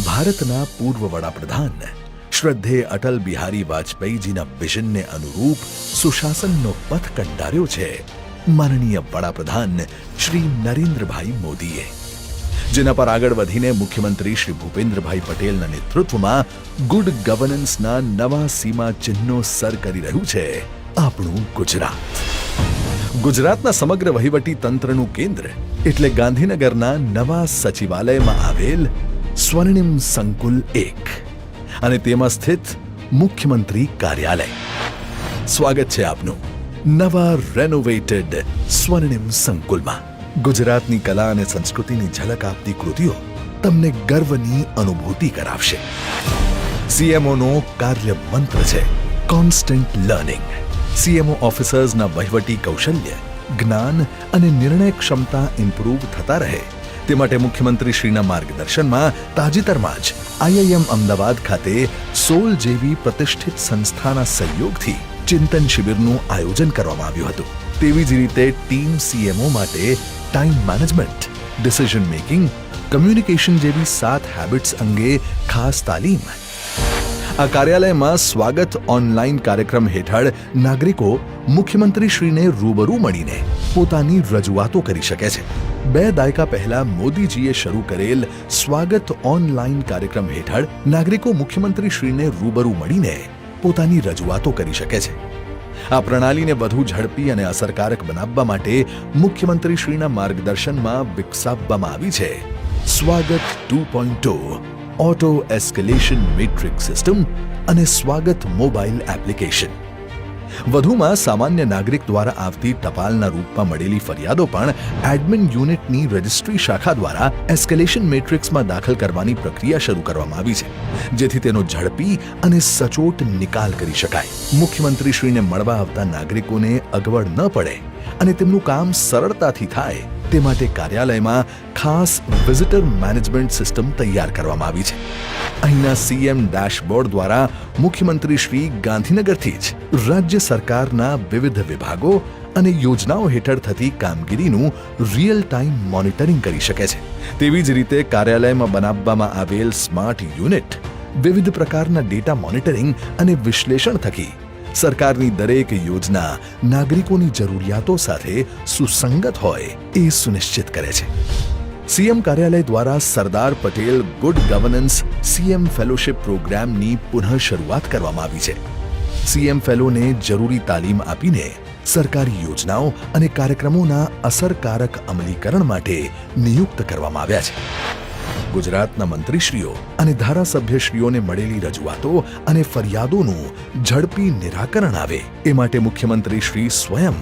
ભારતના પૂર્વ વડાપ્રધાન શ્રદ્ધેય અટલ બિહારી વાજપેયીજીના વિઝનને અનુરૂપ સુશાસનનો પથ કંડાર્યો છે માનનીય વડાપ્રધાન શ્રી નરેન્દ્રભાઈ મોદીએ, જેના પર આગળ વધીને મુખ્યમંત્રી શ્રી ભૂપેન્દ્રભાઈ પટેલના નેતૃત્વમાં ગુડ ગવર્નન્સના નવા સીમા ચિહ્નો સર કરી રહ્યું છે આપણું ગુજરાત. ગુજરાતના સમગ્ર વહીવટી તંત્રનું કેન્દ્ર એટલે ગાંધીનગરના નવા સચિવાલયમાં આવેલ સ્વર્ણિમ સંકુલ 1 અને તેમાં સ્થિત મુખ્યમંત્રી કાર્યાલય. સ્વાગત છે આપનું નવા રેનોવેટેડ સ્વર્ણિમ સંકુલમાં. ગુજરાતની કલા અને સંસ્કૃતિની ઝલક આપતી કૃતિઓ તમને ગર્વની અનુભૂતિ કરાવશે. સીએમઓનો કાર્ય મંત્ર છે કોન્સ્ટન્ટ લર્નિંગ. સીએમઓ ઓફિસર્સના વહીવટી કૌશલ્ય, જ્ઞાન અને નિર્ણય ક્ષમતા ઇમ્પ્રૂવ થતા રહે તે માટે મુખ્યમંત્રી શ્રીના માર્ગદર્શનમાં તાજેતરમાં જ આઈઆઈએમ અમદાવાદ ખાતે સોલ જેવી પ્રતિષ્ઠિત સંસ્થાના સહયોગથી ચિંતન શિબિરનું આયોજન કરવામાં આવ્યું હતું. તેવી જ રીતે ટીમ સીએમઓ માટે time management, decision making, communication જેવી 7 હેબિટ્સ અંગે ખાસ તાલીમ. આ કાર્યાલયમાં સ્વાગત ઓનલાઈન કાર્યક્રમ હેઠળ નાગરિકો મુખ્યમંત્રી શ્રીને રૂબરૂ મળીને પોતાની રજૂઆતો કરી શકે છે. 2 દાયકા પહેલા મોદીજીએ શરૂ કરેલ સ્વાગત ઓનલાઈન કાર્યક્રમ હેઠળ નાગરિકો મુખ્યમંત્રી શ્રીને રૂબરૂ મળીને પોતાની રજૂઆતો કરી શકે છે. આ પ્રણાલીને વધુ ઝડપી અને અસરકારક બનાવવા માટે મુખ્યમંત્રી શ્રીના માર્ગદર્શનમાં વિકસાવવામાં આવી છે સ્વાગત 2.0 ઓટો એસ્કેલેશન મેટ્રિક સિસ્ટમ અને સ્વાગત મોબાઈલ એપ્લિકેશન. વધુમાં સામાન્ય નાગરિક દ્વારા આવતી ટપાલના રૂપમાં મળેલી ફરિયાદો પણ એડમિન યુનિટની રજિસ્ટ્રી શાખા દ્વારા એસ્કેલેશન મેટ્રિક્સમાં દાખલ કરવાની પ્રક્રિયા શરૂ કરવામાં આવી છે, જેથી તેનો ઝડપી અને સચોટ નિકાલ કરી શકાય. મુખ્યમંત્રી શ્રીને મળવા આવતા નાગરિકોને અગવડ ન પડે અને તેમનું કામ સરળતાથી થાય તે માટે કાર્યાલયમાં ખાસ વિઝિટર મેનેજમેન્ટ સિસ્ટમ તૈયાર કરવામાં આવી છે. અહીંના સીએમ ડેશબોર્ડ દ્વારા મુખ્યમંત્રી શ્રી ગાંધીનગરથી જ રાજ્ય સરકારના વિવિધ વિભાગો અને યોજનાઓ હેઠળ થતી કામગીરીનું રિયલ ટાઈમ મોનિટરિંગ કરી શકે છે. તેવી જ રીતે કાર્યાલયમાં બનાવવામાં આવેલ સ્માર્ટ યુનિટ વિવિધ પ્રકારના ડેટા મોનિટરિંગ અને વિશ્લેષણ થકી સરકારની દરેક યોજના નાગરિકોની જરૂરિયાતો સાથે સુસંગત હોય એ સુનિશ્ચિત કરે છે. સીએમ કાર્યાલય દ્વારા Sardar Patel good governance CM fellowship પ્રોગ્રામની પુનઃ શરૂઆત કરવામાં આવી છે. સીએમ ફેલોને જરૂરી તાલીમ આપીને સરકારી યોજનાઓ અને કાર્યક્રમોના અસરકારક અમલીકરણ માટે નિયુક્ત કરવામાં આવ્યા છે. ગુજરાતના મંત્રીશ્રીઓ અને ધારાસભ્યશ્રીઓને મળેલી રજૂઆતો અને ફરિયાદોનું ઝડપી નિરાકરણ આવે એ માટે મુખ્યમંત્રી શ્રી સ્વયં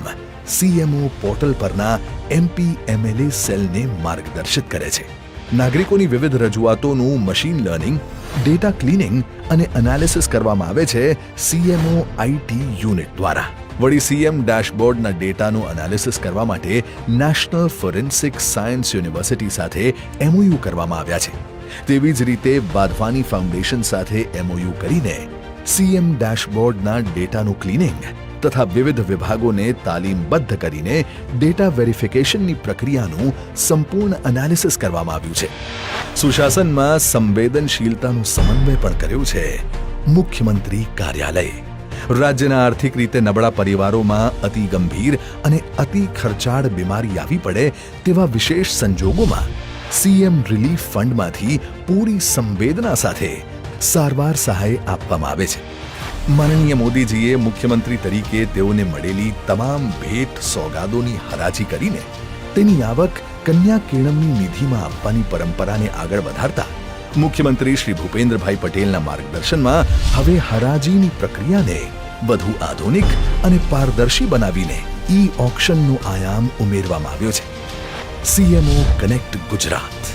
સીએમઓ પોર્ટલ પરના એમપીએમએલએ સેલને માર્ગદર્શિત કરે છે. નાગરિકોની વિવિધ રજૂઆતોનું મશીન લર્નિંગ, ડેટા ક્લીનિંગ અને એનાલિસિસ કરવામાં આવે છે સીએમઓ આઈટી યુનિટ દ્વારા. વળી સીએમ ડેશબોર્ડના ડેટાનું એનાલિસિસ કરવા માટે નેશનલ ફોરેન્સિક સાયન્સ યુનિવર્સિટી સાથે એમઓયુ કરવામાં આવ્યા છે. તેવી જ રીતે વાધવાની ફાઉન્ડેશન સાથે એમઓયુ કરીને સીએમ ડેશબોર્ડના ડેટાનું ક્લીનિંગ તથા વિવિધ વિભાગોને તાલીમબદ્ધ કરીને ડેટા વેરિફિકેશનની પ્રક્રિયાનું સંપૂર્ણ એનાલિસિસ કરવામાં આવ્યું છે. સુશાસનમાં સંવેદનશીલતાનું સમન્વય પણ કર્યો છે મુખ્યમંત્રી કાર્યાલયે. રાજ્યના આર્થિક રીતે નબળા પરિવારોમાં અતિ ગંભીર અને અતિ ખર્ચાળ બીમારી આવી પડે તેવા વિશેષ સંજોગોમાં સીએમ રિલીફ ફંડમાંથી પૂરી સંવેદના સાથે સારવાર સહાય આપવામાં આવે છે. માનનીય મોદીજીએ મુખ્યમંત્રી તરીકે તેઓને મળેલી તમામ ભેટ સોગાદોની હરાજી કરીને તેની આવક કન્યા કેળવણી નિધિમાં આપવાની પરંપરાને આગળ વધારતા મુખ્યમંત્રી શ્રી ભૂપેન્દ્રભાઈ પટેલના માર્ગદર્શનમાં હવે હરાજીની પ્રક્રિયાને વધુ આધુનિક અને પારદર્શી બનાવીને ઈ ઓક્શનનો આયામ ઉમેરવામાં આવ્યો છે. CMO connect Gujarat.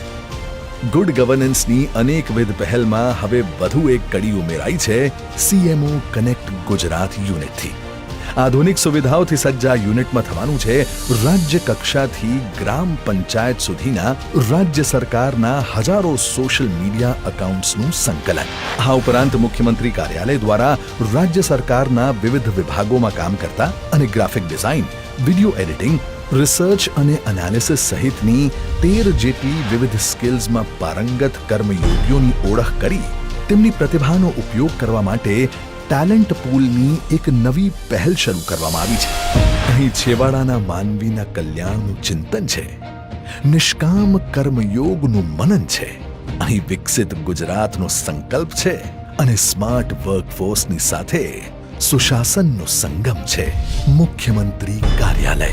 ગુડ ગવર્નન્સની અનેકવિધ પહેલમાં હવે વધુ એક કડી ઉમેરાઈ છે સીએમઓ કનેક્ટ ગુજરાત યુનિટથી. આધુનિક સુવિધાઓથી સજ્જ આ યુનિટમાં થવાનું છે રાજ્ય કક્ષાથી ગ્રામ પંચાયત સુધીના રાજ્ય સરકારના હજારો સોશિયલ મીડિયા એકાઉન્ટ્સનું સંકલન. આ ઉપરાંત મુખ્યમંત્રી કાર્યાલય દ્વારા રાજ્ય સરકારના વિવિધ વિભાગોમાં કામ કરતા અને graphic design, video editing, research અને એનાલિસિસ સહિતની 13 જેટલી વિવિધ સ્કિલ્સમાં પારંગત કર્મયોગીઓની ઓળખ કરી તેમની પ્રતિભાનો ઉપયોગ કરવા માટે ટેલેન્ટ પૂલની એક નવી પહેલ શરૂ કરવામાં આવી છે. અહીં છેવાડાના માનવીના કલ્યાણનું ચિંતન છે, નિષ્કામ કર્મયોગનું મનન છે, અહીં વિકસિત ગુજરાતનો સંકલ્પ છે અને સ્માર્ટ વર્કફોર્સની સાથે સુશાસનનો સંગમ છે. મુખ્યમંત્રી કાર્યાલય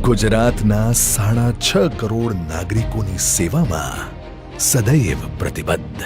ગુજરાતના 6.5 કરોડ નાગરિકોની સેવામાં સદૈવ પ્રતિબદ્ધ.